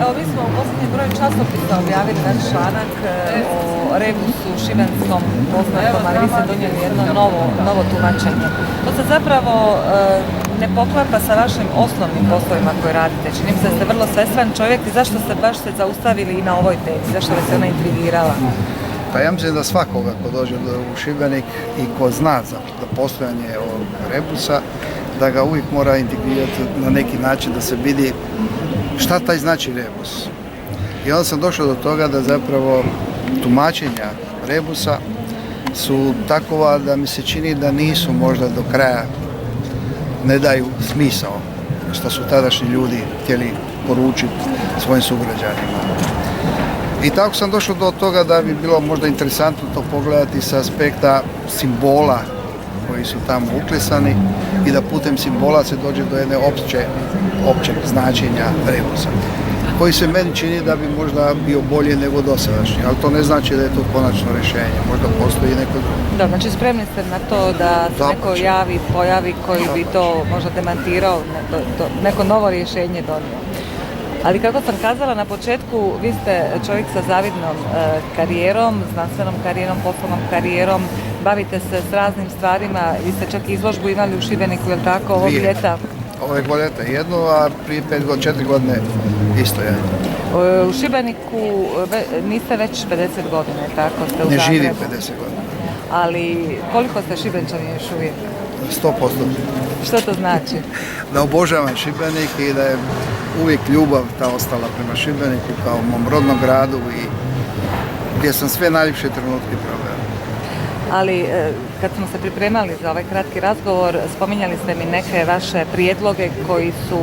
Evo, mi smo u posljednjem broju časopisa objavili naš članak o rebusu šibenskom poznatom, ali vi ste donijeli jedno novo tumačenje. To se zapravo ne poklapa sa vašim osnovnim poslovima koje radite. Čini mi se da ste vrlo svestran čovjek i zašto ste baš se zaustavili i na ovoj temi? Zašto vas je ona intrigirala? Pa ja mislim da svakoga ko dođe u Šibenik i ko zna za postojanje ovog rebusa, da ga uvijek mora integrirati na neki način da se vidi šta taj znači rebus. I onda sam došao do toga da zapravo tumačenja rebusa su takova da mi se čini da nisu možda do kraja, ne daju smisao što su tadašnji ljudi htjeli poručiti svojim sugrađanima. I tako sam došao do toga da bi bilo možda interesantno to pogledati sa aspekta simbola koji su tamo uklesani i da putem simbola se dođe do jedne općeg značenja rebusa, koji se meni čini da bi možda bio bolje nego dosadašnji, ali to ne znači da je to konačno rješenje, možda postoji neko drugo. Da, znači spremni ste na to da se neko pojavi koji bi to možda demantirao, neko novo rješenje donio. Ali kako sam kazala na početku, vi ste čovjek sa zavidnom karijerom, znanstvenom karijerom, poslovnom karijerom, bavite se s raznim stvarima, vi ste čak izložbu imali u Šibeniku, je li tako, ovog ljeta? Ovog ljeta jednu, a prije 4 godine isto jedno. U Šibeniku niste već 50 godina, je tako? Ste u ne Zagrebu. živim 50 godina. Ali koliko ste Šibenčani još uvijek? 100%. Što to znači? Da obožavam Šibenik i da je uvijek ljubav ta ostala prema Šibeniku kao mom rodnom gradu i gdje sam sve najljepše trenutke proveo. Ali kad smo se pripremali za ovaj kratki razgovor, spominjali ste mi neke vaše prijedloge koji su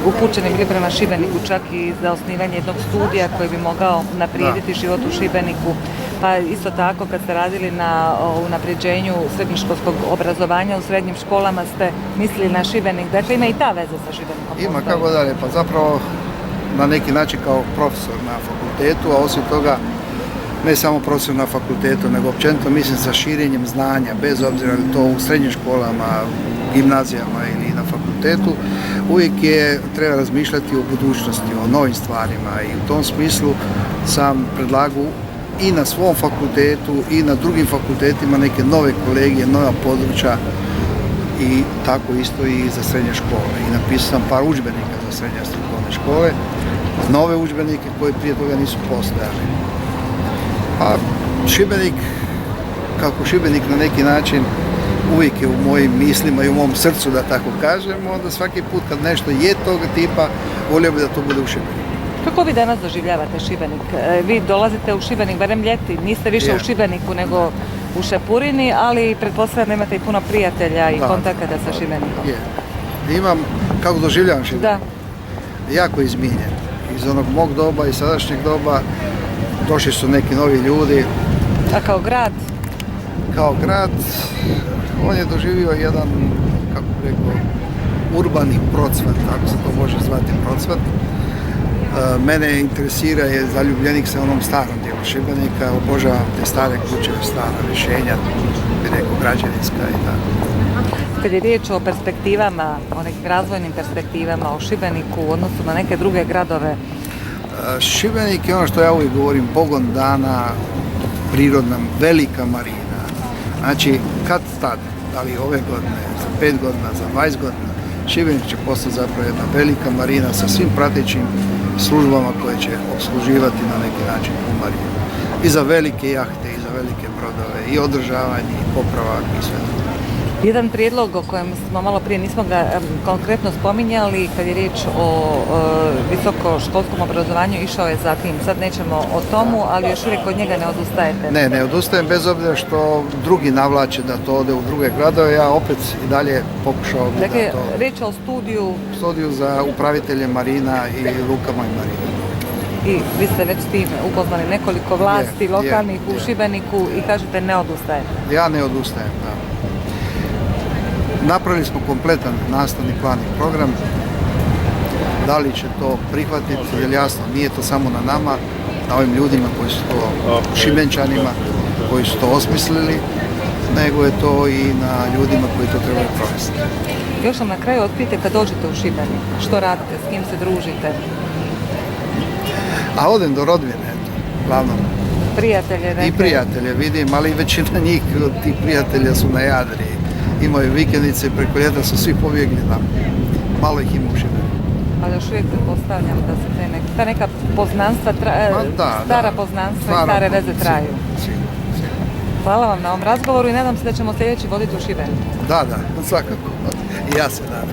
upućeni bili prema Šibeniku, čak i za osnivanje jednog studija koji bi mogao unaprijediti život u Šibeniku. Pa isto tako kad ste radili na unapređenju srednjoškolskog obrazovanja u srednjim školama ste mislili na Šibenik. Dakle, ima i ta veza sa Šibenikom. Ima, kako dalje, pa zapravo na neki način kao profesor na fakultetu, a osim toga ne samo profesor na fakultetu, nego općenito mislim sa širenjem znanja, bez obzira li to u srednjim školama, gimnazijama ili na fakultetu, uvijek treba razmišljati o budućnosti, o novim stvarima i u tom smislu sam predlagao i na svom fakultetu i na drugim fakultetima neke nove kolegije, nova područja i tako isto i za srednje škole. I napisao sam par udžbenika za srednje strukovne škole, nove udžbenike koji prije toga nisu postojali. A Šibenik, kako Šibenik na neki način uvijek je u mojim mislima i u mom srcu, da tako kažem, onda svaki put kad nešto je toga tipa, volio bi da to bude u Šibeniku. Kako vi danas doživljavate Šibenik? Vi dolazite u Šibenik, barem ljeti, niste više u Šibeniku nego u Šepurini, ali pretpostavljam da imate i puno prijatelja i kontakata sa Šibenikom. Imam, kako doživljavam Šibenik? Da. Jako izmijenjen. Iz onog mog doba i sadašnjeg doba došli su neki novi ljudi. A kao grad? Kao grad, on je doživio jedan, kako bih rekao, urbani procvat, ako se to može zvati procvat. Mene interesira je zaljubljenik sa onom starom dijelu Šibenika, obožavam te stare kuće, stara rješenja, bih rekao građevinska i tako. Kad je riječ o perspektivama, o nekim razvojnim perspektivama, o Šibeniku u odnosu na neke druge gradove? Šibenik je ono što ja uvijek govorim, pogon dana, prirodna, velika marina. Znači, kad tad, da li ove godine, za 5 godina, za 20 godina, Šibenik će postati zapravo jedna velika marina sa svim pratećim službama koje će obsluživati na neki način u marinu. I za velike jahte, i za velike brodove, i održavanje, i popravak, i sve to. Jedan prijedlog o kojem smo malo prije nismo ga konkretno spominjali, kad je riječ o visokoškolskom obrazovanju, išao je za tim. Sad nećemo o tomu, ali još uvijek od njega ne odustajete. Ne odustajem, bez obzira što drugi navlače da to ode u druge gradove, ja opet i dalje pokušao bi dakle, da to... Riječ je o studiju za upravitelje marina i lukama i marina. I vi ste već s tim upoznali nekoliko vlasti lokalnih u Šibeniku i kažete ne odustajete. Ja ne odustajem, da. Napravili smo kompletan nastavni plan i program. Da li će to prihvatiti, jer jasno, nije to samo na nama, na ovim ljudima koji su to Šibenčanima, koji su to osmislili, nego je to i na ljudima koji to trebaju provesti. Još vam na kraju otkrijete kad dođete u Šibenik, što radite, s kim se družite? A odem do rodbine, eto, glavnom. Prijatelje neke? I prijatelje vidim, ali većina njih, tih prijatelja su na Jadri. Imaju vikendice i preko ljeta su svi pobjegli tamo. Malo ih ima u Šibeniku. Ali još uvijek pretpostavljam da se ta neka poznanstva, stara poznanstva i stare veze traju. Sigurno. Hvala vam na ovom razgovoru i nadam se da ćemo sljedeći voditi u Šibeniku. Da, svakako. I ja se nadam.